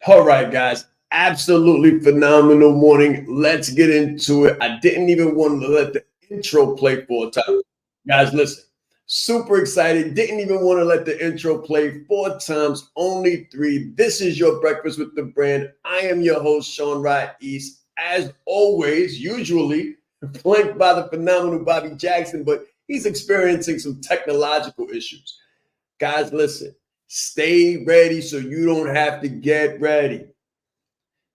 All right, guys. Absolutely phenomenal morning. Let's get into it. I didn't even want to let the intro play for a time. Guys, listen. Super excited. Didn't even want to let the intro play four times, only three. This is your Breakfast with the Brand. I am your host, Sean Wright East. As always, usually flanked by the phenomenal Bobby Jackson, but he's experiencing some technological issues. Guys, listen. Stay ready so you don't have to get ready.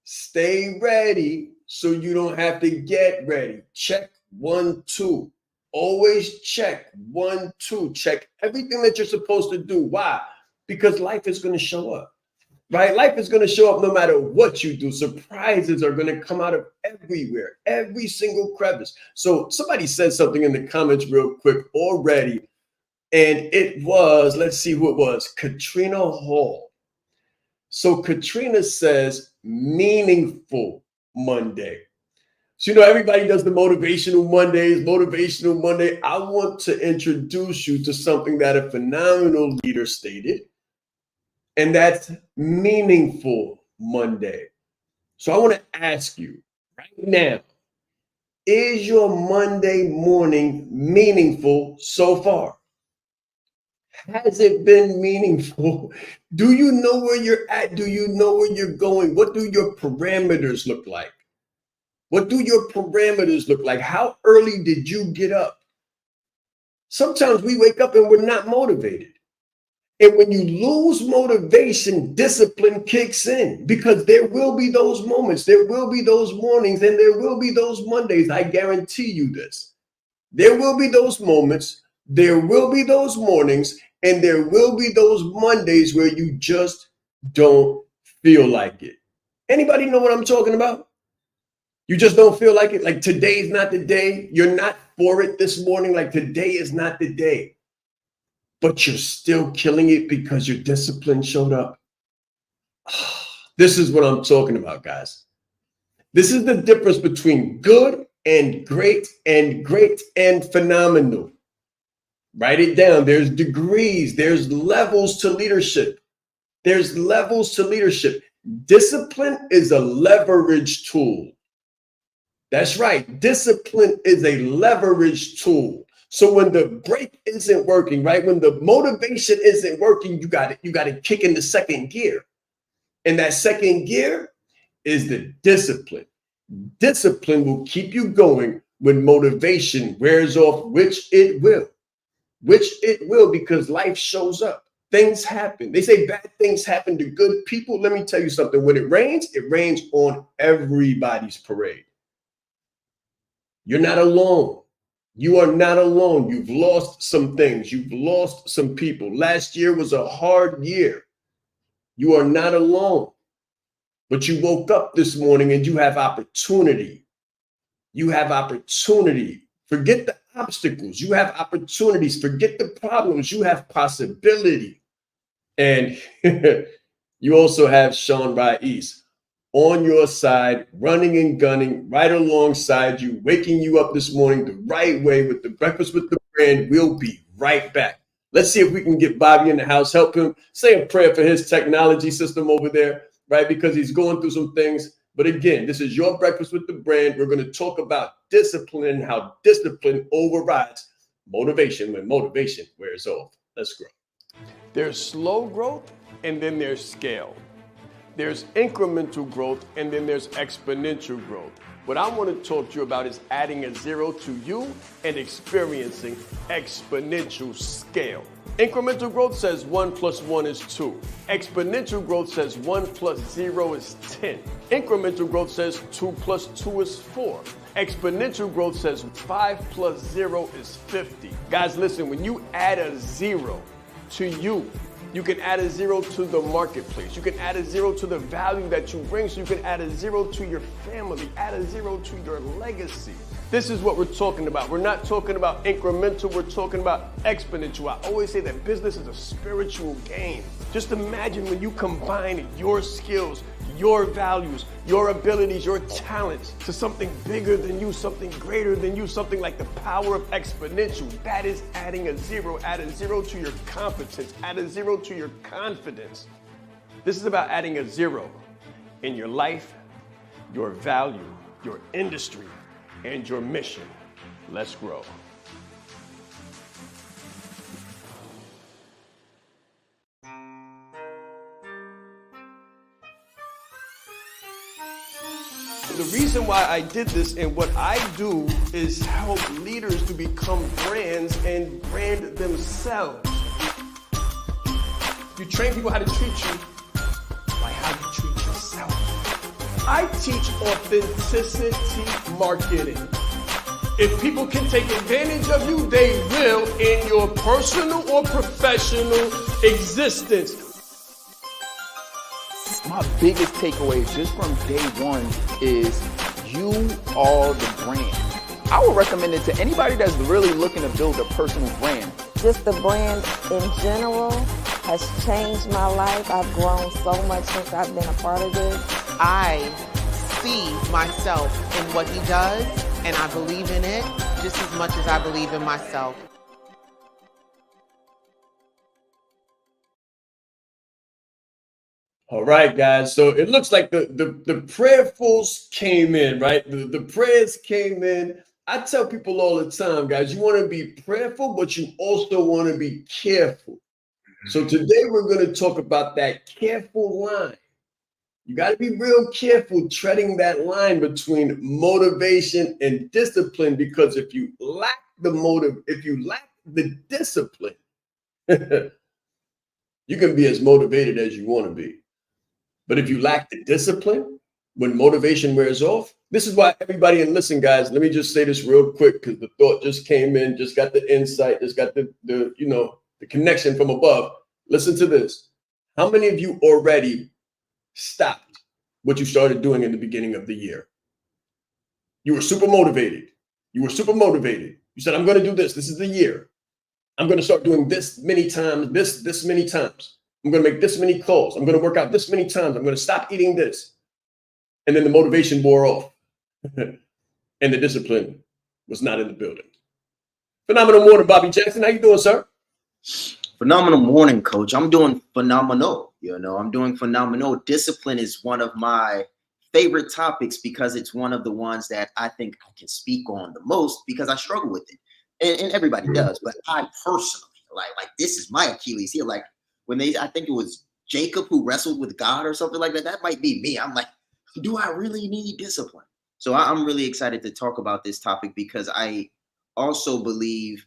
Stay ready so you don't have to get ready. Check 1, 2. Always check 1, 2. Check everything that you're supposed to do. Why? Because life is going to show up, right? Life is going to show up no matter what you do. Surprises are going to come out of everywhere, every single crevice. So somebody said something in the comments real quick already. And it was, let's see who it was, Katrina Hall. So Katrina says, meaningful Monday. So, everybody does the motivational Mondays, motivational Monday. I want to introduce you to something that a phenomenal leader stated, and that's meaningful Monday. So I want to ask you right now, is your Monday morning meaningful so far? Has it been meaningful? Do you know where you're at? Do you know where you're going? What do your parameters look like? What do your parameters look like? How early did you get up? Sometimes we wake up and we're not motivated. And when you lose motivation, discipline kicks in because there will be those moments, there will be those mornings, and there will be those Mondays. I guarantee you this. There will be those moments, there will be those mornings, and there will be those Mondays where you just don't feel like it. Anybody know what I'm talking about? You just don't feel like it. Like today's not the day. You're not for it this morning. Like today is not the day. But you're still killing it because your discipline showed up. This is what I'm talking about, guys. This is the difference between good and great and phenomenal. Write it down. There's degrees. There's levels to leadership. There's levels to leadership. Discipline is a leverage tool. That's right. Discipline is a leverage tool. So when the brake isn't working, right? When the motivation isn't working, you got to kick in the second gear. And that second gear is the discipline. Discipline will keep you going when motivation wears off, which it will. Because life shows up. Things happen. They say bad things happen to good people. Let me tell you something. When it rains on everybody's parade. You're not alone. You are not alone. You've lost some things. You've lost some people. Last year was a hard year. You are not alone. But you woke up this morning and you have opportunity. You have opportunity. Forget the obstacles. You have opportunities. Forget the problems. You have possibility. And you also have Sean Wright East on your side, running and gunning right alongside you, waking you up this morning the right way with the Breakfast with the Brand. We'll be right back. Let's see if we can get Bobby in the house, help him, say a prayer for his technology system over there, right? Because he's going through some things. But again, this is your Breakfast with the Brand. We're going to talk about discipline and how discipline overrides motivation when motivation wears off. Let's grow. There's slow growth and then there's scale. There's incremental growth and then there's exponential growth. What I want to talk to you about is adding a zero to you and experiencing exponential scale. Incremental growth says 1 + 1 is 2. Exponential growth says 1 + 0 is 10. Incremental growth says 2 + 2 is 4. Exponential growth says 5 + 0 is 50. Guys, listen, when you add a zero to you, you can add a zero to the marketplace. You can add a zero to the value that you bring. So you can add a zero to your family, add a zero to your legacy. This is what we're talking about. We're not talking about incremental. We're talking about exponential. I always say that business is a spiritual game. Just imagine when you combine your skills, your values, your abilities, your talents to something bigger than you, something greater than you, something like the power of exponential. That is adding a zero. Add a zero to your competence. Add a zero to your confidence. This is about adding a zero in your life, your value, your industry, and your mission. Let's grow. The reason why I did this and what I do is help leaders to become brands and brand themselves. You train people how to treat you by how you treat yourself. I teach authenticity marketing. If people can take advantage of you, they will in your personal or professional existence. My biggest takeaway just from day one is you are the brand. I would recommend it to anybody that's really looking to build a personal brand. Just the brand in general has changed my life. I've grown so much since I've been a part of this. I see myself in what he does, and I believe in it just as much as I believe in myself. All right, guys. So it looks like the prayerfuls came in, right? The prayers came in. I tell people all the time, guys, you want to be prayerful, but you also want to be careful. So today we're going to talk about that careful line. You got to be real careful treading that line between motivation and discipline, because if you lack the motive, if you lack the discipline, you can be as motivated as you want to be. But if you lack the discipline, when motivation wears off, this is why everybody, and listen, guys, let me just say this real quick, because the thought just came in, just got the insight, just got the connection from above. Listen to this. How many of you already stopped what you started doing in the beginning of the year? You were super motivated. You said, I'm going to do this. This is the year. I'm going to start doing this many times, this many times. I'm going to make this many calls. I'm going to work out this many times. I'm going to stop eating this. And then the motivation wore off and the discipline was not in the building. Phenomenal morning, Bobby Jackson. How you doing, sir? Phenomenal morning, coach. I'm doing phenomenal. I'm doing phenomenal. Discipline is one of my favorite topics because it's one of the ones that I think I can speak on the most because I struggle with it. And everybody does, but I personally, like this is my Achilles heel. Like I think it was Jacob who wrestled with God or something like that. That might be me. I'm like, do I really need discipline? So I'm really excited to talk about this topic because I also believe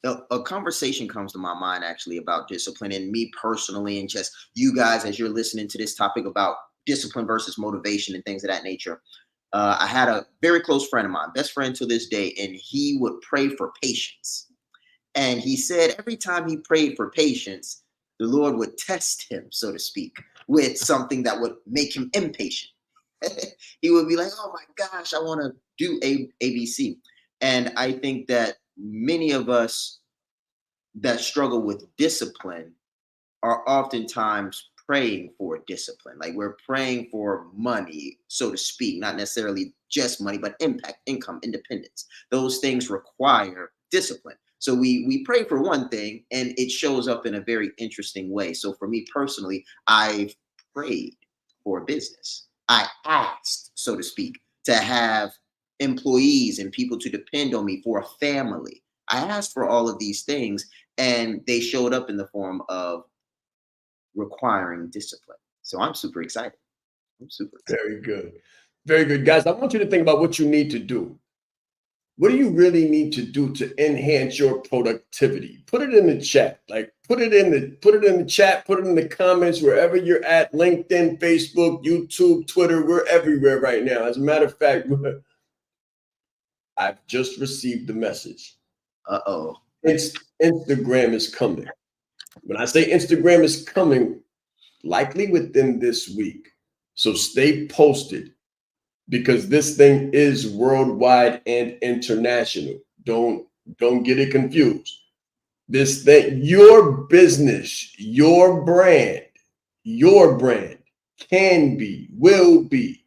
a conversation comes to my mind actually about discipline, and me personally, and just you guys as you're listening to this topic about discipline versus motivation and things of that nature. I had a very close friend of mine, best friend to this day, and he would pray for patience. And he said every time he prayed for patience, the Lord would test him, so to speak, with something that would make him impatient. He would be like, oh my gosh, I want to do ABC. And I think that many of us that struggle with discipline are oftentimes praying for discipline. Like we're praying for money, so to speak, not necessarily just money, but impact, income, independence. Those things require discipline. So we pray for one thing and it shows up in a very interesting way. So for me personally, I've prayed for a business. I asked, so to speak, to have employees and people to depend on me for a family. I asked for all of these things and they showed up in the form of requiring discipline. So I'm super excited. Very good. Very good. Guys, I want you to think about what you need to do. What do you really need to do to enhance your productivity? Put it in the chat. Like put it in the chat, put it in the comments, wherever you're at, LinkedIn, Facebook, YouTube, Twitter, we're everywhere right now. As a matter of fact, I've just received the message. Instagram is coming. When I say Instagram is coming, likely within this week. So stay posted, because this thing is worldwide and international. Don't get it confused. This thing, your business, your brand can be, will be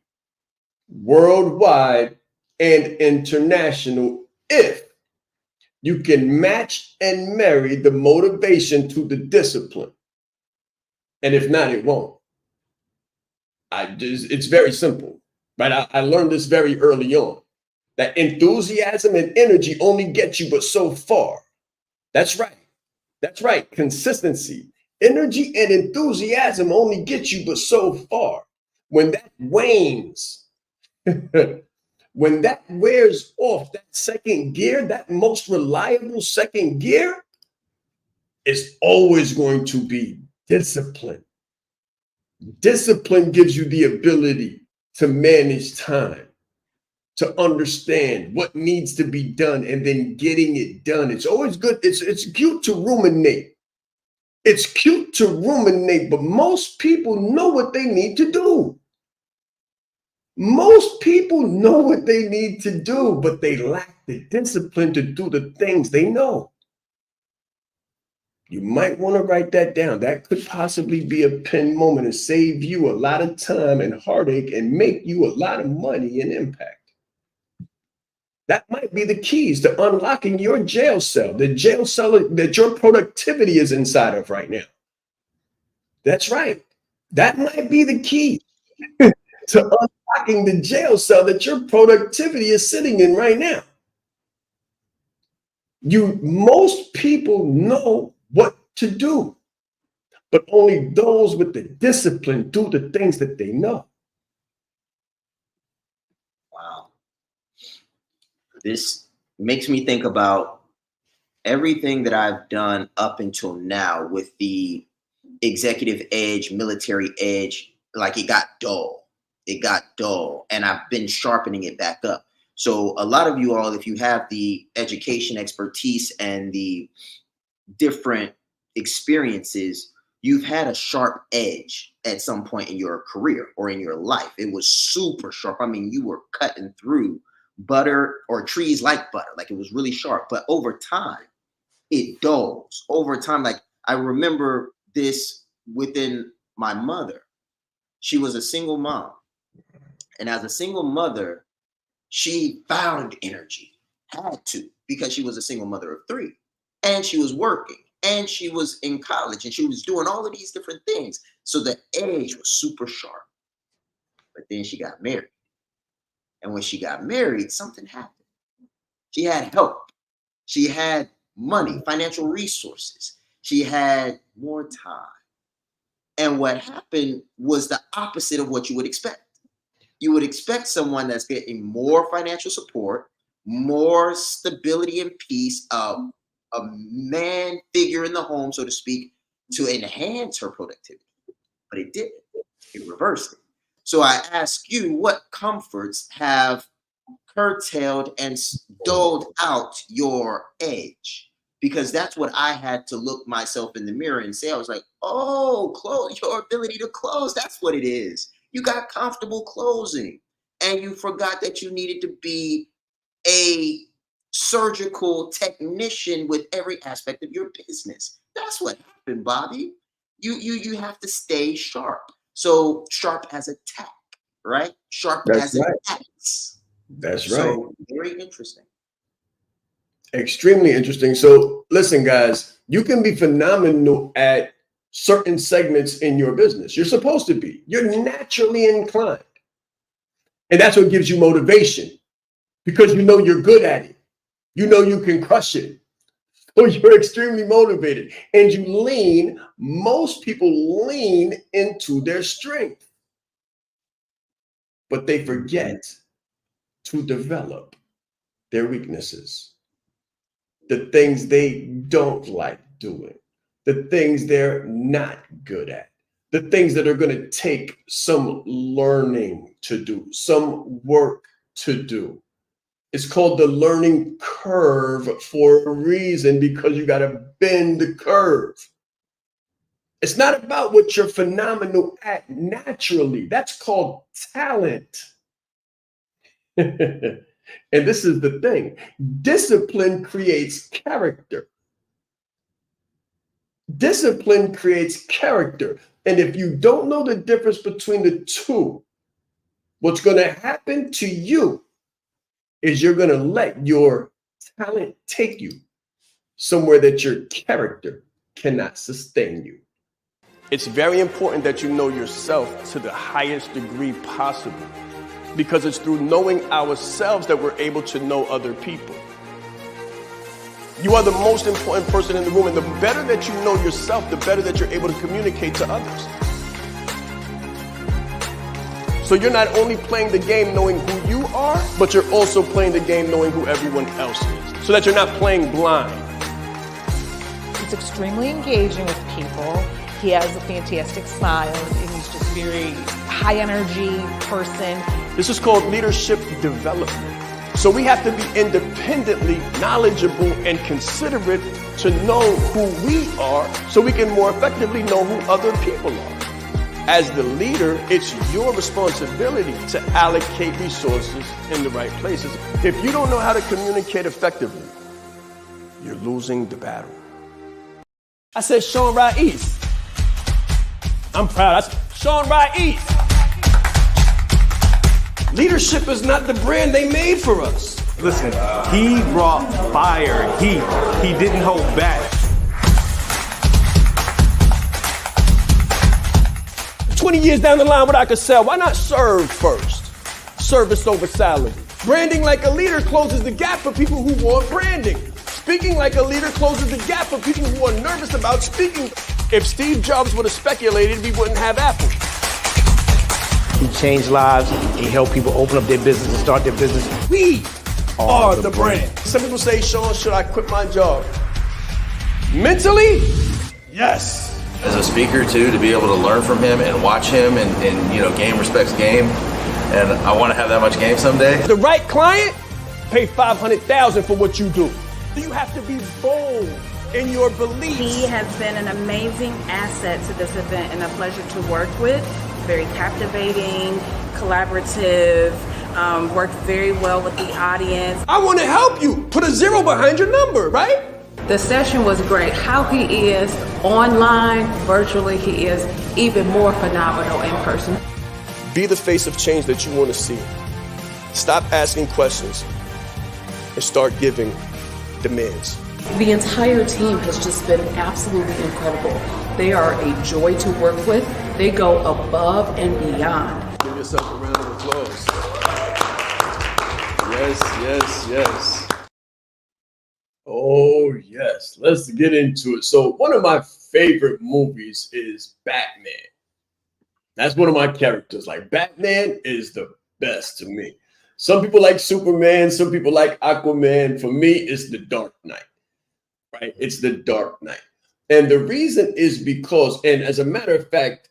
worldwide and international if you can match and marry the motivation to the discipline. And if not, it won't. It's very simple, right? I learned this very early on, that enthusiasm and energy only get you but so far. That's right. That's right. Consistency, energy, and enthusiasm only get you but so far. When that wanes, when that wears off, that second gear, that most reliable second gear, is always going to be discipline. Discipline gives you the ability to manage time, to understand what needs to be done, and then getting it done. It's always good. It's cute to ruminate. It's cute to ruminate, but most people know what they need to do. Most people know what they need to do, but they lack the discipline to do the things they know. You might want to write that down. That could possibly be a pin moment and save you a lot of time and heartache and make you a lot of money and impact. That might be the keys to unlocking your jail cell, the jail cell that your productivity is inside of right now. That's right. That might be the key to unlocking the jail cell that your productivity is sitting in right now. Most people know what to do, but only those with the discipline do the things that they know. Wow. This makes me think about everything that I've done up until now with the executive edge, military edge. Like, it got dull. It got dull, and I've been sharpening it back up. So a lot of you all, if you have the education expertise and the different experiences, you've had a sharp edge at some point in your career or in your life. It was super sharp. I mean, you were cutting through butter or trees like butter. Like, it was really sharp. But over time, it dulls. Over time, like, I remember this within my mother. She was a single mom. And as a single mother, she found energy, had to, because she was a single mother of 3. And she was working, and she was in college, and she was doing all of these different things. So the edge was super sharp. But then she got married. And when she got married, something happened. She had help. She had money, financial resources. She had more time. And what happened was the opposite of what you would expect. You would expect someone that's getting more financial support, more stability and peace, a man figure in the home, so to speak, to enhance her productivity. But it didn't. It reversed it. So I ask you, what comforts have curtailed and dulled out your edge? Because that's what I had to look myself in the mirror and say. I was like, oh, close, your ability to close. That's what it is. You got comfortable closing, and you forgot that you needed to be a surgical technician with every aspect of your business. That's what happened, Bobby. You have to stay sharp. So sharp as a tack, right? Sharp as an axe. That's right. So very interesting. Extremely interesting. So listen, guys, you can be phenomenal at certain segments in your business. You're supposed to be. You're naturally inclined. And that's what gives you motivation, because you know you're good at it. You know you can crush it. So you're extremely motivated. And most people lean into their strength, but they forget to develop their weaknesses, the things they don't like doing, the things they're not good at, the things that are going to take some learning to do, some work to do. It's called the learning curve for a reason, because you got to bend the curve. It's not about what you're phenomenal at naturally. That's called talent. And this is the thing. Discipline creates character. Discipline creates character. And if you don't know the difference between the two, what's going to happen to you is you're going to let your talent take you somewhere that your character cannot sustain you. It's very important that you know yourself to the highest degree possible, because it's through knowing ourselves that we're able to know other people. You are the most important person in the room, and the better that you know yourself, the better that you're able to communicate to others. So you're not only playing the game knowing who you are, but you're also playing the game knowing who everyone else is, so that you're not playing blind. He's extremely engaging with people. He has a fantastic smile, and he's just very high energy person. This is called leadership development. So we have to be independently knowledgeable and considerate to know who we are, so we can more effectively know who other people are. As the leader, it's your responsibility to allocate resources in the right places. If you don't know how to communicate effectively, you're losing the battle. I said Sean Ra'is. I'm proud. I said Sean Ra'is. Leadership is not the brand they made for us. Listen, he brought fire, heat. He didn't hold back. 20 years down the line, what I could sell, why not serve first? Service over salary. Branding like a leader closes the gap for people who want branding. Speaking like a leader closes the gap for people who are nervous about speaking. If Steve Jobs would have speculated, we wouldn't have Apple. He changed lives. He helped people open up their business and start their business. We are the brand. Some people say, Sean, should I quit my job? Mentally, yes. As a speaker too, to be able to learn from him and watch him and you know, game respects game. And I want to have that much game someday. The right client, pay $500,000 for what you do. You have to be bold in your beliefs. He has been an amazing asset to this event and a pleasure to work with. Very captivating, collaborative, worked very well with the audience. I want to help you. Put a 0 behind your number, right? The session was great. How he is online, virtually, he is even more phenomenal in person. Be the face of change that you want to see. Stop asking questions and start giving demands. The entire team has just been absolutely incredible. They are a joy to work with. They go above and beyond. Give yourself a round of applause. Yes, yes, yes. Oh, yes. Let's get into it. So one of my favorite movies is Batman. That's one of my characters. Like, Batman is the best to me. Some people like Superman. Some people like Aquaman. For me, it's the Dark Knight, right? It's the Dark Knight. And the reason is because, and as a matter of fact,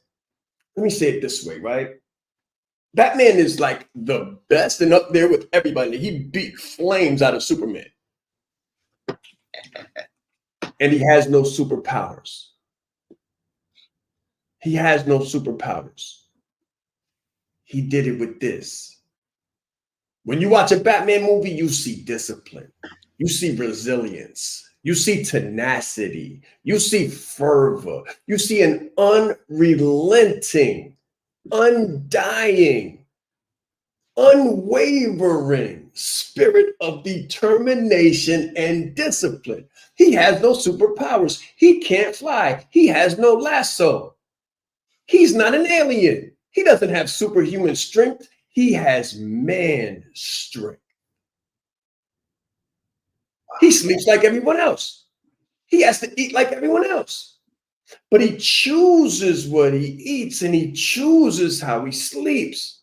let me say it this way, right? Batman is like the best and up there with everybody. He beat flames out of Superman. And he has no superpowers. He has no superpowers. He did it with this. When you watch a Batman movie, you see discipline. You see resilience. You see tenacity. You see fervor. You see an unrelenting, undying, unwavering spirit of determination and discipline. He has no superpowers. He can't fly. He has no lasso. He's not an alien. He doesn't have superhuman strength. He has man strength. He sleeps like everyone else. He has to eat like everyone else. But he chooses what he eats and he chooses how he sleeps.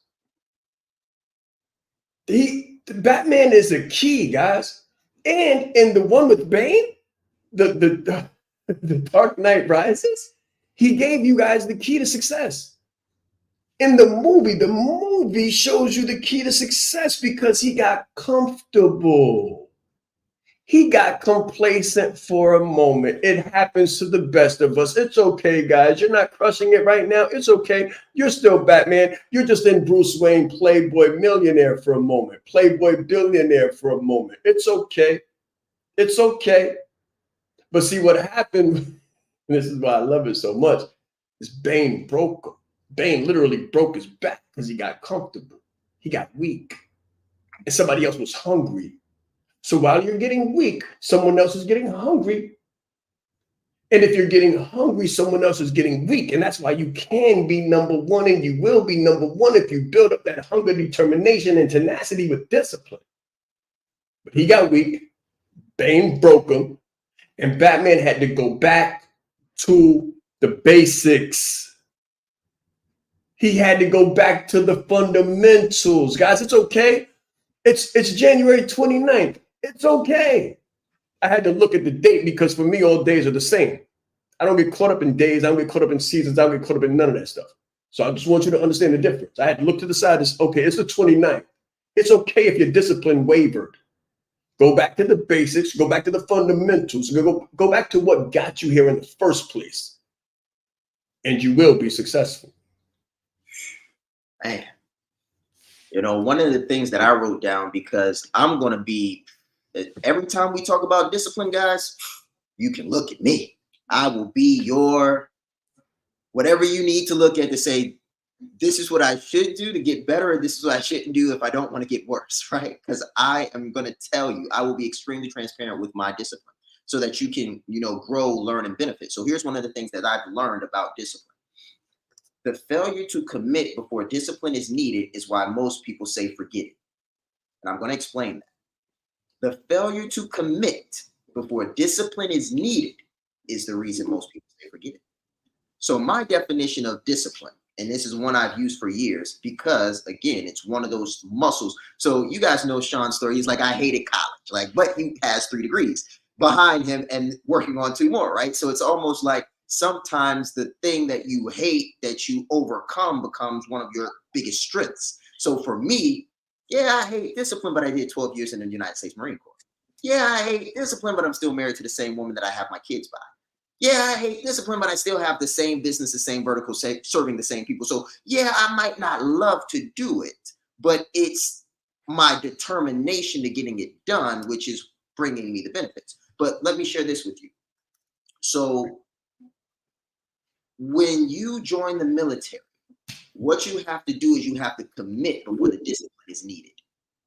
The Batman is a key, guys. And in the one with Bane, the Dark Knight Rises, he gave you guys the key to success. In the movie shows you the key to success because he got comfortable. He got complacent for a moment. It happens to the best of us. It's okay, guys. You're not crushing it right now. It's okay. You're still Batman. You're just in Bruce Wayne, Playboy millionaire for a moment, Playboy billionaire for a moment. It's okay. It's okay. But see what happened, and this is why I love it so much, is Bane broke him. Bane literally broke his back because he got comfortable. He got weak. And somebody else was hungry. So while you're getting weak, someone else is getting hungry. And if you're getting hungry, someone else is getting weak. And that's why you can be number one and you will be number one if you build up that hunger, determination, and tenacity with discipline. But he got weak. Bane broke him. And Batman had to go back to the basics. He had to go back to the fundamentals. Guys, it's okay. It's January 29th. It's okay. I had to look at the date because for me, all days are the same. I don't get caught up in days. I don't get caught up in seasons. I don't get caught up in none of that stuff. So I just want you to understand the difference. I had to look to the side. Okay, it's the 29th. It's okay if your discipline wavered. Go back to the basics. Go back to the fundamentals. Go back to what got you here in the first place. And you will be successful. Man, you know, one of the things that I wrote down, because I'm going to be, every time we talk about discipline, guys, you can look at me. I will be your, whatever you need to look at to say, this is what I should do to get better, and this is what I shouldn't do if I don't want to get worse, right? Because I am going to tell you, I will be extremely transparent with my discipline so that you can, you know, grow, learn, and benefit. So here's one of the things that I've learned about discipline. The failure to commit before discipline is needed is why most people say forget it. And I'm going to explain that. The failure to commit before discipline is needed is the reason most people say forget it. So my definition of discipline, and this is one I've used for years because, again, it's one of those muscles. So you guys know Sean's story. He's like, I hated college, but he has 3 degrees behind him and working on 2 more, right? So it's almost like sometimes the thing that you hate that you overcome becomes one of your biggest strengths. So for me, yeah, I hate discipline, but I did 12 years in the United States Marine Corps. Yeah, I hate discipline, but I'm still married to the same woman that I have my kids by. Yeah, I hate discipline, but I still have the same business, the same vertical, serving the same people. So yeah, I might not love to do it, but it's my determination to getting it done, which is bringing me the benefits. But let me share this with you. So when you join the military, what you have to do is you have to commit before the discipline is needed.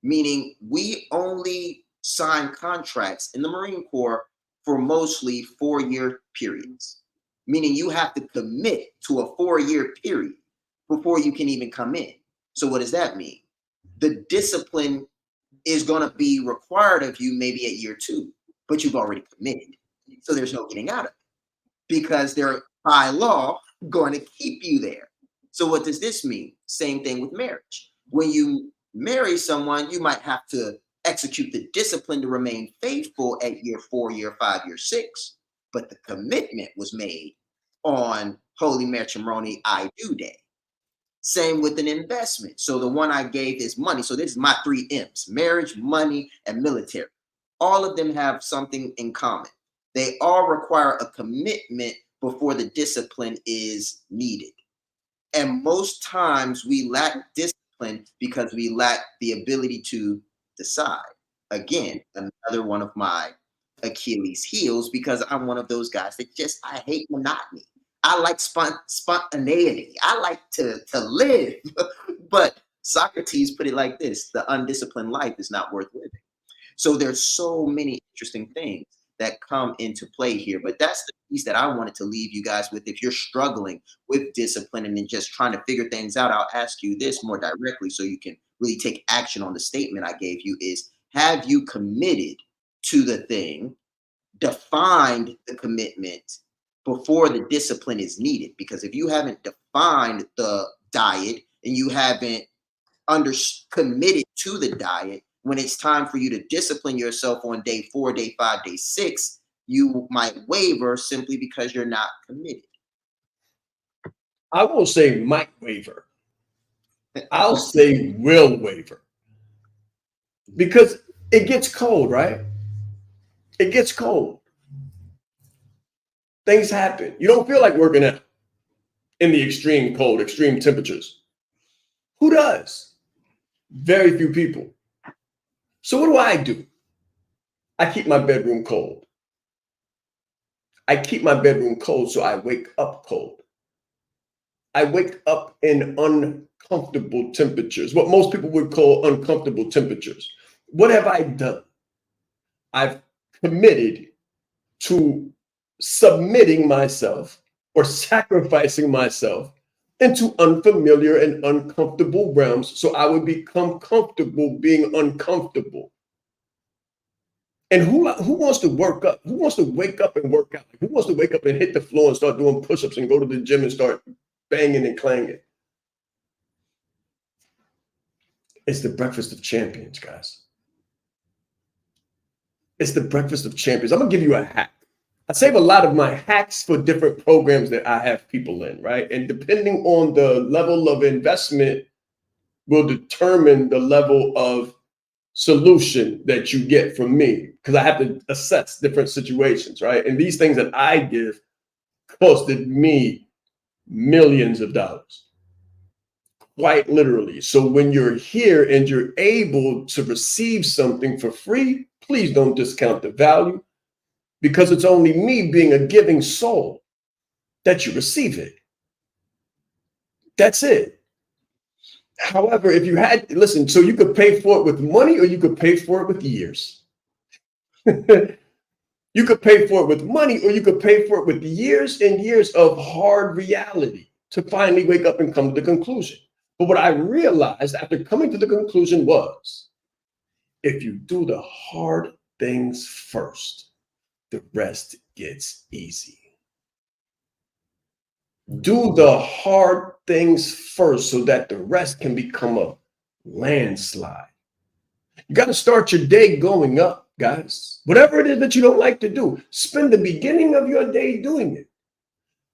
Meaning we only sign contracts in the Marine Corps for mostly 4-year periods. Meaning you have to commit to a 4-year period before you can even come in. So what does that mean? The discipline is going to be required of you maybe at year 2, but you've already committed. So there's no getting out of it because they're by law going to keep you there. So what does this mean? Same thing with marriage. When you marry someone, you might have to execute the discipline to remain faithful at year 4, year 5, year 6, but the commitment was made on Holy Matrimony I Do Day. Same with an investment. So the one I gave is money. So this is my 3 M's: marriage, money, and military. All of them have something in common. They all require a commitment before the discipline is needed. And most times we lack discipline because we lack the ability to decide. Again, another one of my Achilles heels, because I'm one of those guys that I hate monotony. I like spontaneity. I like to live. But Socrates put it like this: the undisciplined life is not worth living. So there's so many interesting things that come into play here. But that's the piece that I wanted to leave you guys with. If you're struggling with discipline and then just trying to figure things out, I'll ask you this more directly so you can really take action on the statement I gave you: is have you committed to the thing, defined the commitment before the discipline is needed? Because if you haven't defined the diet and you haven't committed to the diet, when it's time for you to discipline yourself on day 4, day 5, day 6, you might waver simply because you're not committed. I won't say might waver. I'll say will waver. Because it gets cold, right? It gets cold. Things happen. You don't feel like working out in the extreme cold, extreme temperatures. Who does? Very few people. So what do? I keep my bedroom cold. I keep my bedroom cold so I wake up cold. I wake up in uncomfortable temperatures, what most people would call uncomfortable temperatures. What have I done? I've committed to submitting myself or sacrificing myself into unfamiliar and uncomfortable realms so I would become comfortable being uncomfortable. And who wants to work up? Who wants to wake up and work out? Who wants to wake up and hit the floor and start doing push-ups and go to the gym and start banging and clanging? It's the breakfast of champions, guys. It's the breakfast of champions. I'm going to give you a hack. I save a lot of my hacks for different programs that I have people in, right? And depending on the level of investment will determine the level of solution that you get from me, because I have to assess different situations, right? And these things that I give costed me millions of dollars, quite literally. So when you're here and you're able to receive something for free, please don't discount the value, because it's only me being a giving soul that you receive it. That's it. However, if you had, listen, so you could pay for it with money or you could pay for it with years. You could pay for it with money or you could pay for it with years and years of hard reality to finally wake up and come to the conclusion. But what I realized after coming to the conclusion was, if you do the hard things first, the rest gets easy. Do the hard things first so that the rest can become a landslide. You got to start your day going up, guys. Whatever it is that you don't like to do, spend the beginning of your day doing it.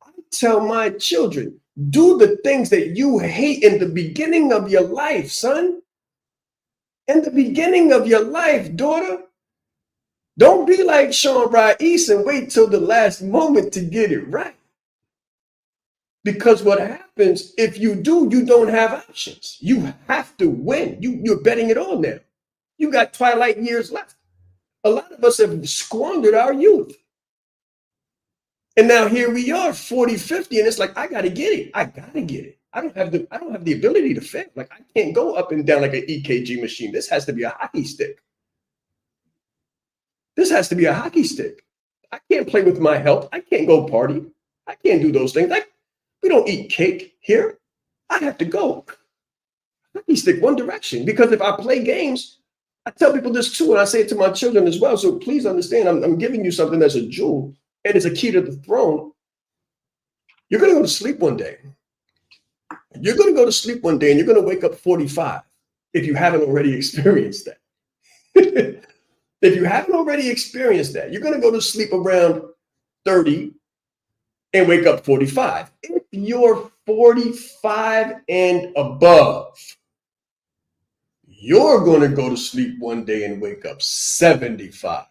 I tell my children, do the things that you hate in the beginning of your life, son. In the beginning of your life, daughter. Don't be like Sean Rice and wait till the last moment to get it right. Because what happens if you do, you don't have options. You have to win. You're betting it on now. You got twilight years left. A lot of us have squandered our youth. And now here we are, 40, 50, and it's like, I got to get it. I got to get it. I don't have the ability to fail. Like, I can't go up and down like an EKG machine. This has to be a hockey stick. This has to be a hockey stick. I can't play with my health. I can't go party. I can't do those things. We don't eat cake here. I have to go hockey stick one direction, because if I play games, I tell people this too, and I say it to my children as well. So please understand, I'm giving you something that's a jewel and it's a key to the throne. You're going to go to sleep one day. You're going to go to sleep one day and you're going to wake up 45 if you haven't already experienced that. If you haven't already experienced that, you're going to go to sleep around 30 and wake up 45. If you're 45 and above, you're going to go to sleep one day and wake up 75.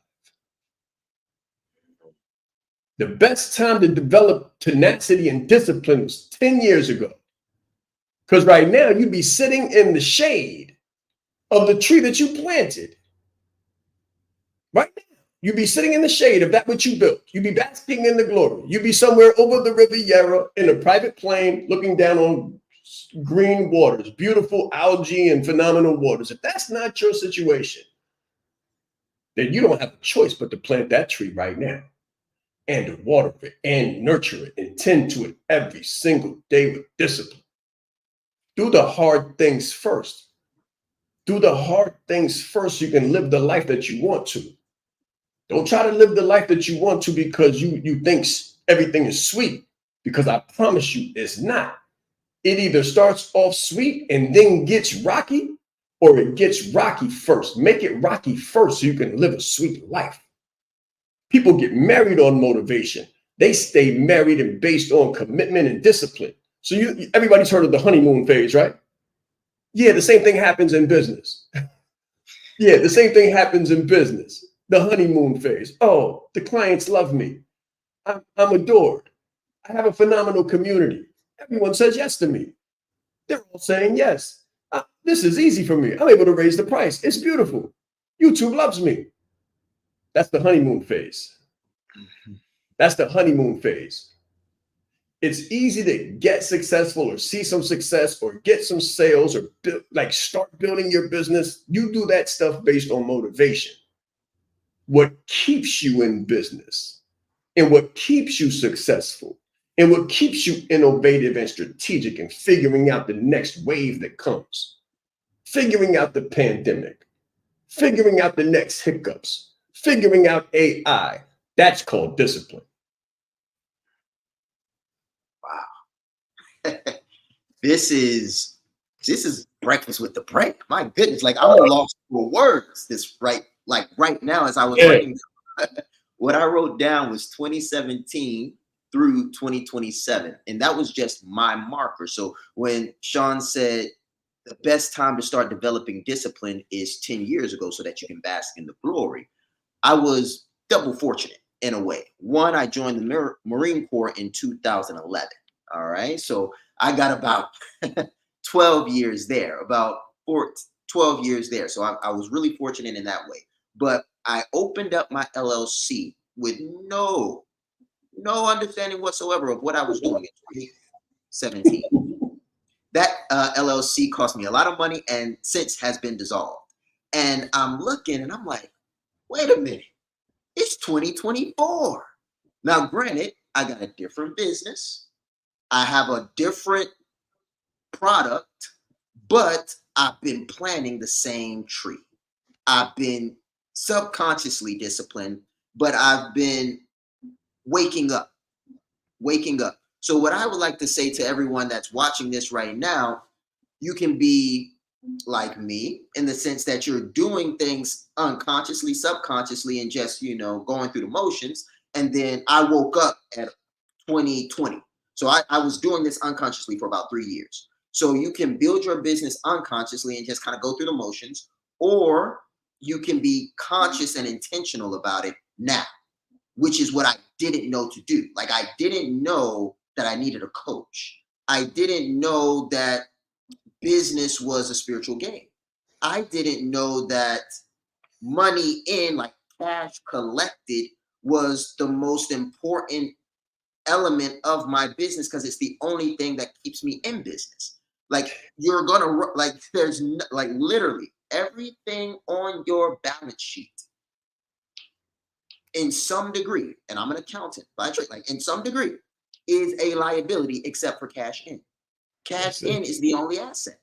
The best time to develop tenacity and discipline was 10 years ago. Because right now you'd be sitting in the shade of the tree that you planted. Right now, you'd be sitting in the shade of that which you built. You'd be basking in the glory. You'd be somewhere over the Riviera in a private plane looking down on green waters, beautiful algae and phenomenal waters. If that's not your situation, then you don't have a choice but to plant that tree right now and to water it and nurture it and tend to it every single day with discipline. Do the hard things first. Do the hard things first so you can live the life that you want to. Don't try to live the life that you want to because you think everything is sweet, because I promise you it's not. It either starts off sweet and then gets rocky, or it gets rocky first. Make it rocky first so you can live a sweet life. People get married on motivation. They stay married and based on commitment and discipline. So everybody's heard of the honeymoon phase, right? Yeah, the same thing happens in business. Yeah, the same thing happens in business. The honeymoon phase. Oh, the clients love me. I'm adored. I have a phenomenal community. Everyone says yes to me. They're all saying yes. This is easy for me. I'm able to raise the price. It's beautiful. YouTube loves me. That's the honeymoon phase. That's the honeymoon phase. It's easy to get successful or see some success or get some sales or start building your business. You do that stuff based on motivation. What keeps you in business and what keeps you successful and what keeps you innovative and strategic and figuring out the next wave that comes, figuring out the pandemic, figuring out the next hiccups, figuring out AI. That's called discipline. Wow. This is breakfast with the brain. My goodness, like I'm lost for words. This right now as I was writing, what I wrote down was 2017 through 2027, and that was just my marker. So when Sean said the best time to start developing discipline is 10 years ago, so that you can bask in the glory, I was double fortunate in a way. One, I joined the Marine Corps in 2011. All right, so I got about 12 years there, about 12 years there. So I was really fortunate in that way. But I opened up my LLC with no understanding whatsoever of what I was doing in 2017. That LLC cost me a lot of money and since has been dissolved. And I'm looking and I'm like, wait a minute, it's 2024. Now, granted, I got a different business. I have a different product, but I've been planting the same tree. I've been subconsciously disciplined, but I've been waking up. So what I would like to say to everyone that's watching this right now, you can be like me in the sense that you're doing things unconsciously, subconsciously, and just, going through the motions. And then I woke up at 2020. So I was doing this unconsciously for about 3 years. So you can build your business unconsciously and just kind of go through the motions, or you can be conscious and intentional about it now, which is what I didn't know to do. Like, I didn't know that I needed a coach. I didn't know that business was a spiritual game. I didn't know that money in, like cash collected, was the most important element of my business because it's the only thing that keeps me in business. Like, you're gonna there's literally everything on your balance sheet in some degree, and I'm an accountant by trade, in some degree is a liability except for cash in. Cash in is the only asset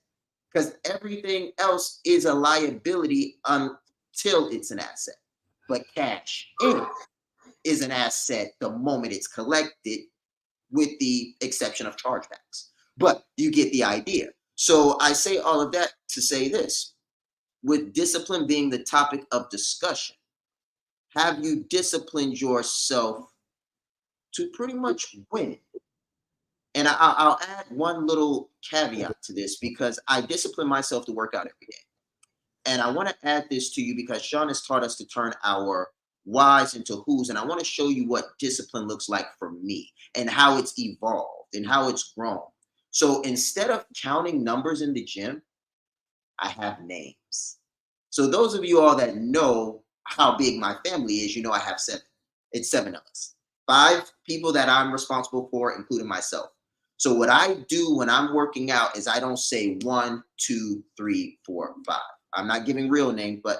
because everything else is a liability until it's an asset. But cash in is an asset the moment it's collected, with the exception of chargebacks. But you get the idea. So I say all of that to say this: with discipline being the topic of discussion, have you disciplined yourself to pretty much win? And I'll add one little caveat to this, because I discipline myself to work out every day. And I want to add this to you because Sean has taught us to turn our whys into whos. And I want to show you what discipline looks like for me and how it's evolved and how it's grown. So instead of counting numbers in the gym, I have names. So those of you all that know how big my family is, I have 7. It's 7 of us. 5 people that I'm responsible for, including myself. So what I do when I'm working out is I don't say 1, 2, 3, 4, 5. I'm not giving real names, but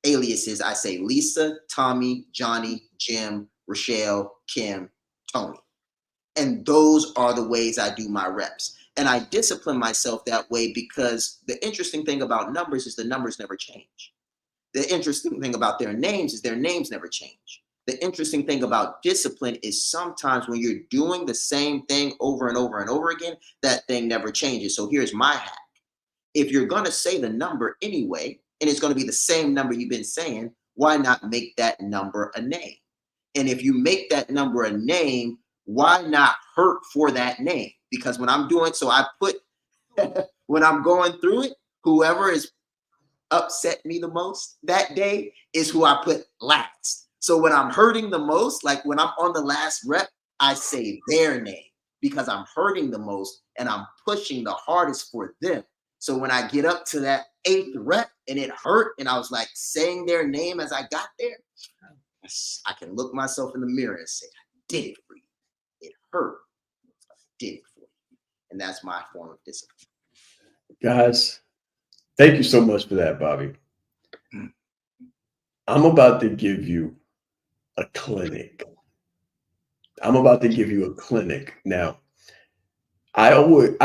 aliases. I say Lisa, Tommy, Johnny, Jim, Rochelle, Kim, Tony. And those are the ways I do my reps. And I discipline myself that way because the interesting thing about numbers is the numbers never change. The interesting thing about their names is their names never change. The interesting thing about discipline is sometimes when you're doing the same thing over and over and over again, that thing never changes. So here's my hack. If you're going to say the number anyway, and it's going to be the same number you've been saying, why not make that number a name? And if you make that number a name, why not hurt for that name? Because when I'm doing, so I put, when I'm going through it, whoever is upset me the most that day is who I put last. So when I'm hurting the most, like when I'm on the last rep, I say their name because I'm hurting the most and I'm pushing the hardest for them. So when I get up to that 8th rep and it hurt and I was like saying their name as I got there, I can look myself in the mirror and say, I did it for you. It hurt. I did it for you. And that's my form of discipline. Guys, thank you so much for that, Bobby. I'm about to give you a clinic I'm about to give you a clinic now. I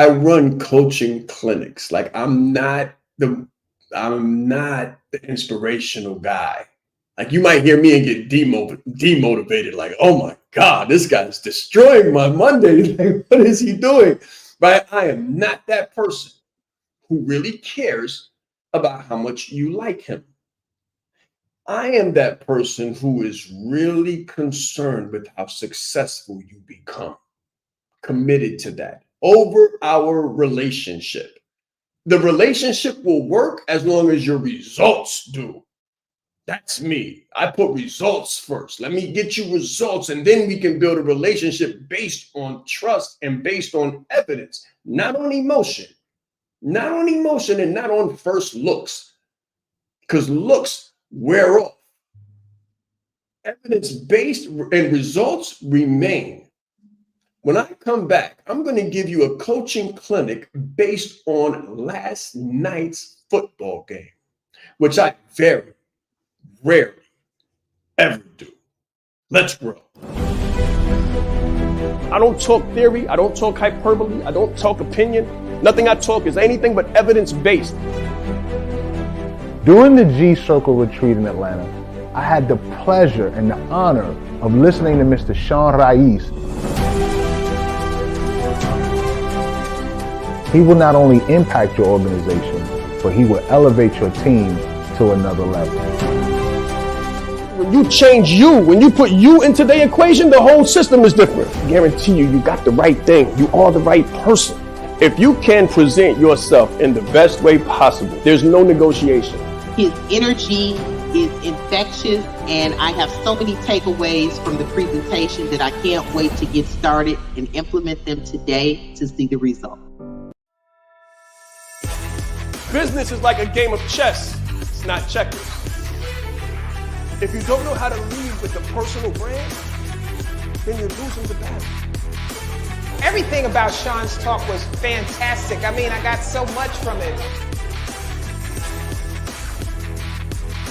run coaching clinics. Like I'm not the inspirational guy. Like you might hear me and get demotivated. Like, oh my God, this guy's destroying my Monday. Like, what is he doing? Right? I am not that person who really cares about how much you like him. I am that person who is really concerned with how successful you become, committed to that over our relationship. The relationship will work as long as your results do. That's me. I put results first. Let me get you results, and then we can build a relationship based on trust and based on evidence, not on emotion, and not on first looks, because looks wear off. Evidence-based and results remain. When I come back, I'm going to give you a coaching clinic based on last night's football game, which I very rarely ever do. Let's grow. I don't talk theory. I don't talk hyperbole. I don't talk opinion. Nothing I talk is anything but evidence-based. During the G-Circle retreat in Atlanta, I had the pleasure and the honor of listening to Mr. Sean Raiz. He will not only impact your organization, but he will elevate your team to another level. When you change you, when you put you into the equation, the whole system is different. I guarantee you, you got the right thing. You are the right person. If you can present yourself in the best way possible, there's no negotiation. His energy is infectious, and I have so many takeaways from the presentation that I can't wait to get started and implement them today to see the result. Business is like a game of chess. It's not checkers. If you don't know how to lead with the personal brand, then you're losing the battle. Everything about Sean's talk was fantastic. I mean, I got so much from it.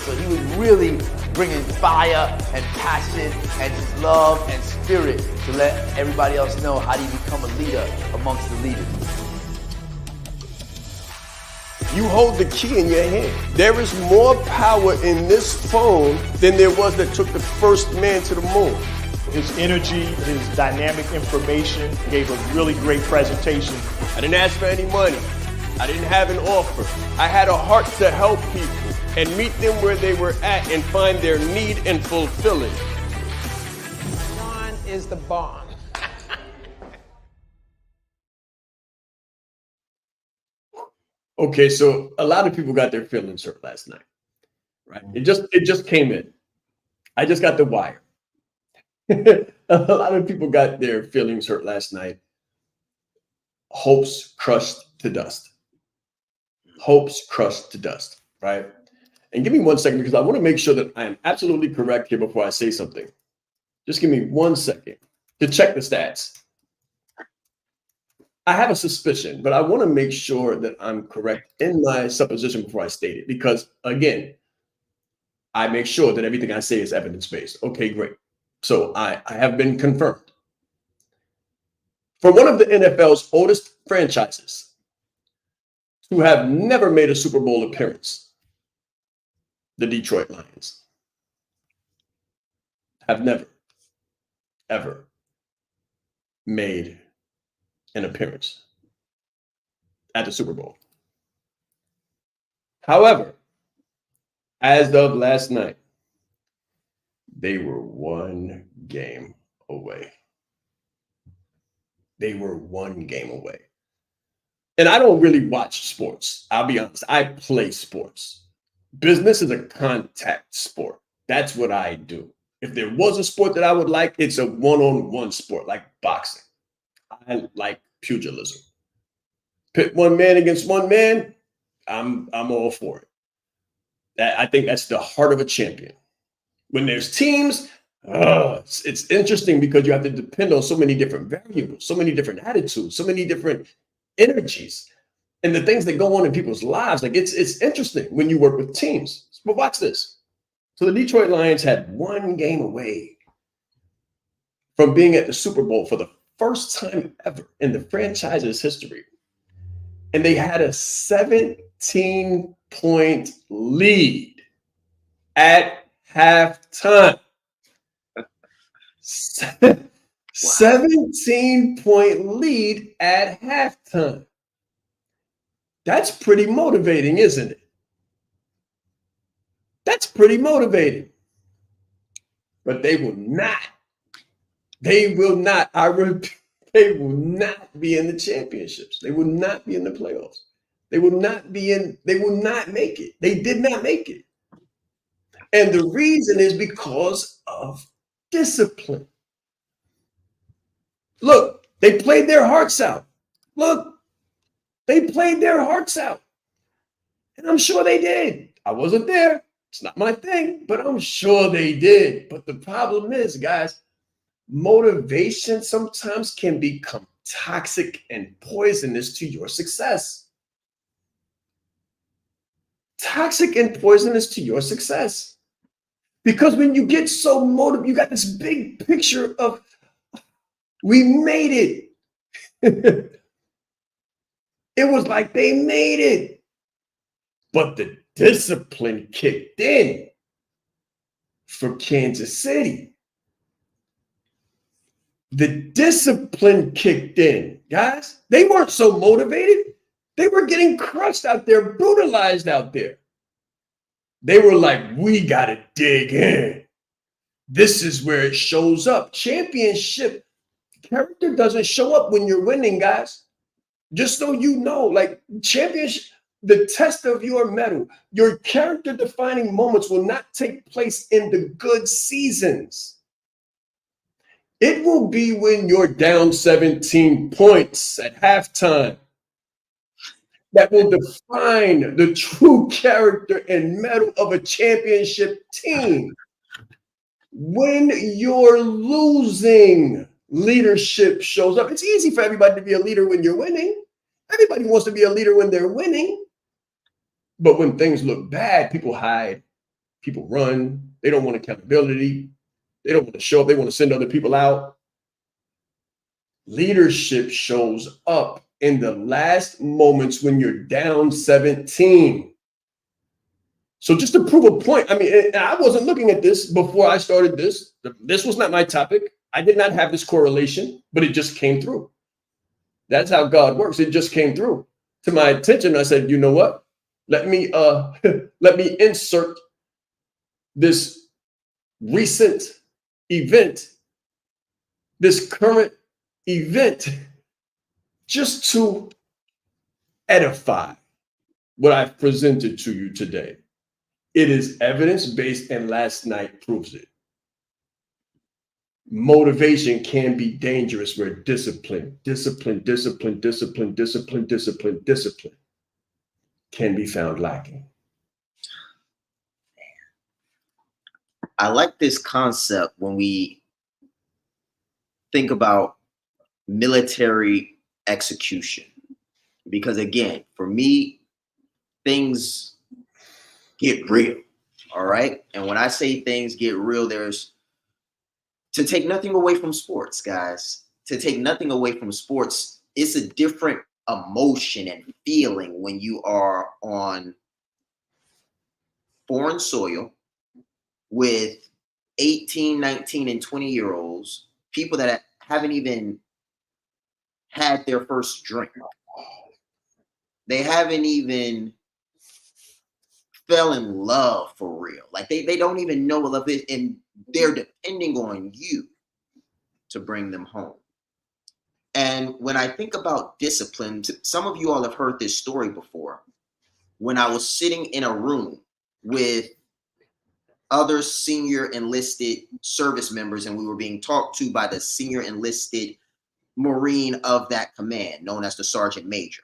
So he was really bringing fire and passion and just love and spirit to let everybody else know how do you become a leader amongst the leaders. You hold the key in your hand. There is more power in this phone than there was that took the first man to the moon. His energy, his dynamic information, gave a really great presentation. I didn't ask for any money. I didn't have an offer. I had a heart to help people and meet them where they were at and find their need and fulfill it. Sean is the bomb. Okay, so a lot of people got their feelings hurt last night, right? It just came in. I just got the wire. A lot of people got their feelings hurt last night. Hopes crushed to dust. Hopes crushed to dust, right? And give me 1 second because I want to make sure that I am absolutely correct here before I say something. Just give me 1 second to check the stats. I have a suspicion, but I want to make sure that I'm correct in my supposition before I state it, because again, I make sure that everything I say is evidence-based. Okay, great. So I have been confirmed. For one of the NFL's oldest franchises who have never made a Super Bowl appearance, the Detroit Lions have never, ever made an appearance at the Super Bowl. However, as of last night, they were one game away. They were one game away. And I don't really watch sports. I'll be honest. I play sports. Business is a contact sport. That's what I do. If there was a sport that I would like, it's a one-on-one sport like boxing. I like pugilism. Pit one man against one man, I'm all for it. I think that's the heart of a champion. When there's teams, it's interesting because you have to depend on so many different variables, so many different attitudes, so many different energies, and the things that go on in people's lives. Like it's interesting when you work with teams. But watch this. So the Detroit Lions had one game away from being at the Super Bowl for the first time ever in the franchise's history. And they had a 17-point lead at halftime. 17-point lead at halftime. That's pretty motivating, isn't it? That's pretty motivating. But they will not. They will not. They will not be in the championships. They will not be in the playoffs. They will not be in. They will not make it. They did not make it. And the reason is because of discipline. Look, they played their hearts out. Look, they played their hearts out. And I'm sure they did. I wasn't there. It's not my thing, but I'm sure they did. But the problem is, guys, motivation sometimes can become toxic and poisonous to your success. Toxic and poisonous to your success. Because when you get so motivated, you got this big picture of, we made it. It was like they made it. But the discipline kicked in for Kansas City. The discipline kicked in, guys. They weren't so motivated. They were getting crushed out there, brutalized out there. They were like, we got to dig in. This is where it shows up. Championship character doesn't show up when you're winning, guys. Just so you know, like championship, the test of your mettle, your character defining moments will not take place in the good seasons. It will be when you're down 17 points at halftime that will define the true character and mettle of a championship team. When you're losing, leadership shows up. It's easy for everybody to be a leader when you're winning. Everybody wants to be a leader when they're winning. But when things look bad, people hide, people run. They don't want accountability. They don't want to show up. They want to send other people out. Leadership shows up in the last moments when you're down 17. So just to prove a point, I mean, I wasn't looking at this before I started this. This was not my topic. I did not have this correlation, but it just came through. That's how God works. It just came through to my attention. I said, you know what? Let me insert this recent event, this current event, just to edify what I've presented to you today. It is evidence-based, and last night proves it. Motivation can be dangerous where discipline can be found lacking. I like this concept when we think about military execution, because again, for me, things get real. All right. And when I say things get real, there's, to take nothing away from sports, guys, to take nothing away from sports, it's a different emotion and feeling when you are on foreign soil with 18, 19, and 20-year-olds, people that haven't even had their first drink. They haven't even fell in love for real. Like they don't even know love is, and they're depending on you to bring them home. And when I think about discipline, some of you all have heard this story before. When I was sitting in a room with other senior enlisted service members, and we were being talked to by the senior enlisted Marine of that command, known as the Sergeant Major.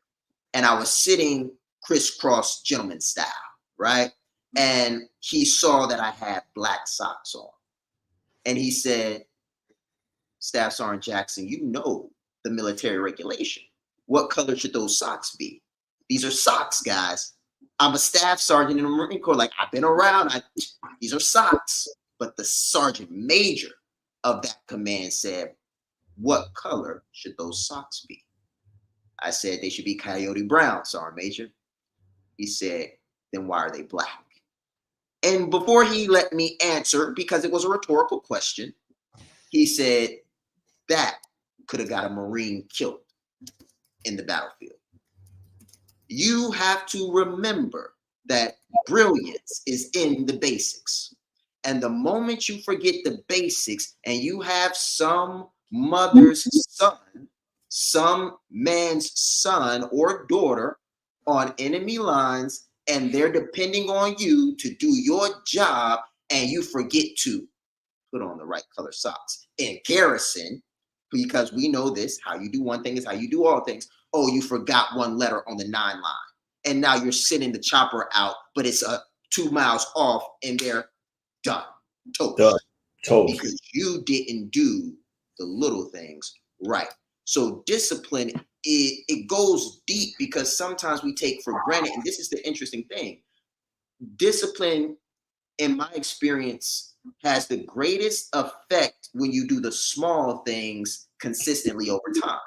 And I was sitting crisscross gentleman style, right? And he saw that I had black socks on. And he said, Staff Sergeant Jackson, you know the military regulation. What color should those socks be? These are socks, guys. I'm a staff sergeant in the Marine Corps. Like, I've been around. These are socks. But the Sergeant Major of that command said, "What color should those socks be?" I said, "They should be coyote brown, Sergeant Major." He said, "Then why are they black?" And before he let me answer, because it was a rhetorical question, he said, "That could have got a Marine killed in the battlefield." You have to remember that brilliance is in the basics. And the moment you forget the basics and you have some mother's son, some man's son or daughter on enemy lines, and they're depending on you to do your job, and you forget to put on the right color socks. In garrison, because we know this, how you do one thing is how you do all things. Oh, you forgot one letter on the 9 line. And now you're sending the chopper out, but it's 2 miles off and they're done. Toast. Because you didn't do the little things right. So discipline, it goes deep, because sometimes we take for granted, and this is the interesting thing. Discipline, in my experience, has the greatest effect when you do the small things consistently over time.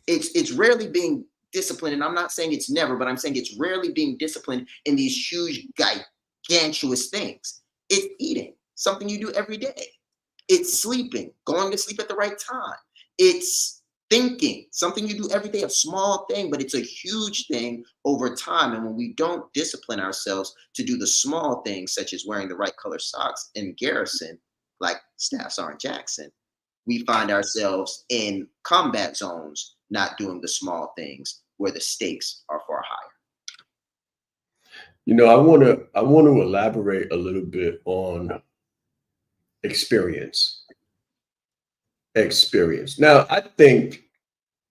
It's rarely being disciplined, and I'm not saying it's never, but I'm saying it's rarely being disciplined in these huge, gigantuous things. It's eating, something you do every day. It's sleeping, going to sleep at the right time. It's thinking, something you do every day, a small thing, but it's a huge thing over time. And when we don't discipline ourselves to do the small things, such as wearing the right color socks in garrison, like Staff Sergeant Jackson, we find ourselves in combat zones not doing the small things where the stakes are far higher. You know, I want to elaborate a little bit on experience. Now, I think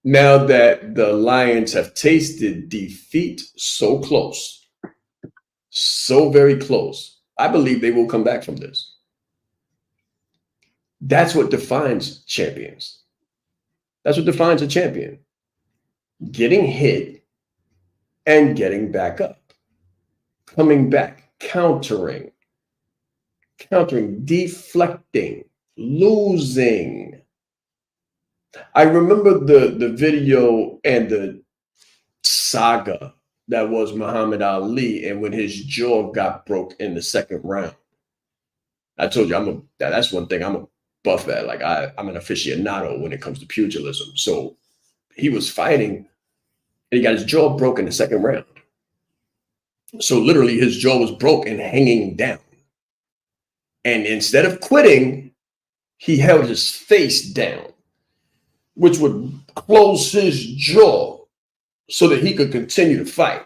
now that the Lions have tasted defeat so close, so very close, I believe they will come back from this. That's what defines champions. That's what defines a champion. Getting hit and getting back up. Coming back, countering, deflecting, losing. I remember the video and the saga that was Muhammad Ali, and when his jaw got broke in the 2nd round. I told you that's one thing I'm a buff at. Like I'm an aficionado when it comes to pugilism. So he was fighting and he got his jaw broke in the 2nd round. So literally his jaw was broke and hanging down. And instead of quitting, he held his face down, which would close his jaw so that he could continue to fight.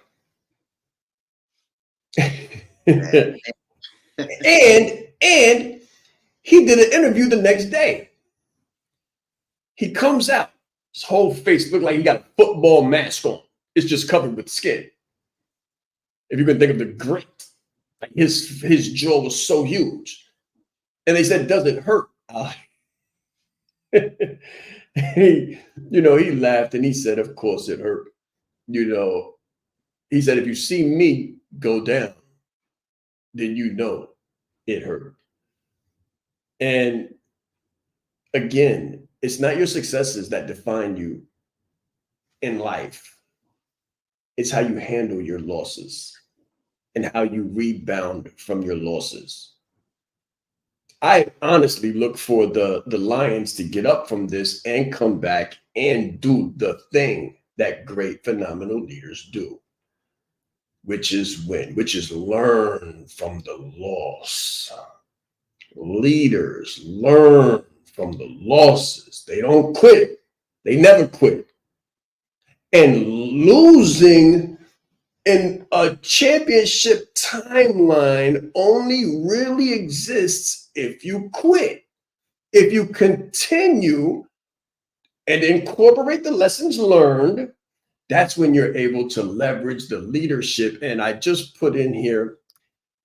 and he did an interview the next day. He comes out, his whole face looked like he got a football mask on. It's just covered with skin. If you can think of the great, like his jaw was so huge. And they said, "Does it hurt?" He laughed and he said, "Of course it hurt." He said, "If you see me go down, then you know it hurt." And again, it's not your successes that define you in life. It's how you handle your losses and how you rebound from your losses. I honestly look for the Lions to get up from this and come back and do the thing that great, phenomenal leaders do, which is win, which is learn from the loss. Leaders learn from the losses. They don't quit. They never quit. And losing in a championship timeline only really exists if you quit. If you continue and incorporate the lessons learned, that's when you're able to leverage the leadership. And I just put in here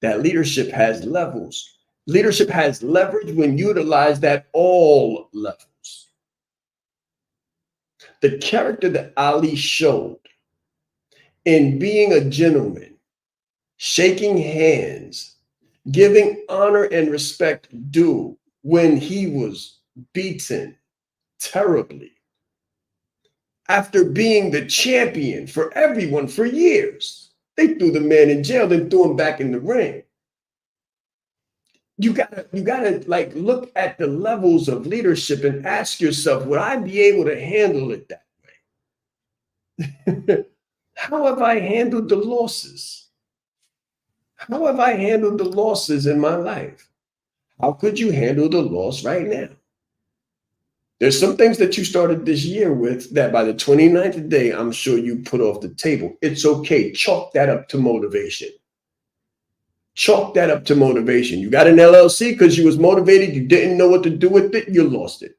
that leadership has levels. Leadership has leverage when utilized at all levels. The character that Ali showed in being a gentleman, shaking hands, giving honor and respect due when he was beaten terribly after being the champion for everyone for years. They threw the man in jail, then threw him back in the ring. You gotta like look at the levels of leadership and ask yourself, would I be able to handle it that way? How have I handled the losses? How have I handled the losses in my life? How could you handle the loss right now? There's some things that you started this year with that by the 29th day, I'm sure you put off the table. It's okay. Chalk that up to motivation. Chalk that up to motivation. You got an LLC because you was motivated. You didn't know what to do with it. You lost it.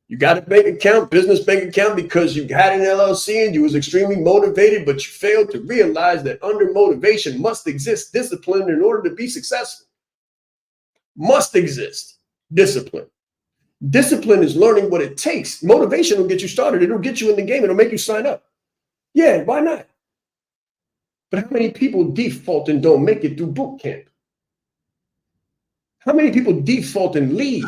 You got a bank account, business bank account, because you had an LLC and you was extremely motivated, but you failed to realize that under motivation must exist discipline in order to be successful. Must exist discipline. Discipline is learning what it takes. Motivation will get you started. It'll get you in the game. It'll make you sign up. Yeah, why not? But how many people default and don't make it through boot camp? How many people default and leave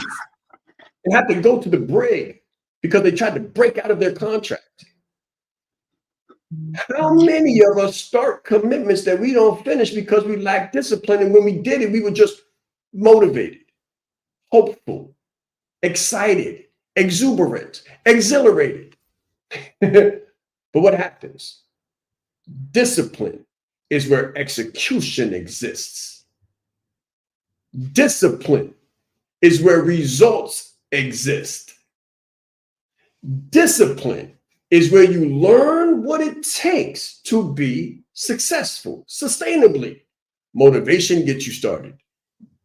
and have to go to the brig because they tried to break out of their contract? How many of us start commitments that we don't finish because we lack discipline, and when we did it, we were just motivated, hopeful, excited, exuberant, exhilarated. But what happens? Discipline is where execution exists. Discipline is where results exist. Discipline is where you learn what it takes to be successful sustainably. Motivation gets you started.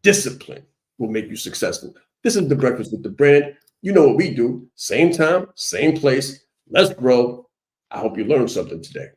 Discipline will make you successful. This is The Breakfast with the Brand. You know what we do. Same time, same place. Let's grow. I hope you learned something today.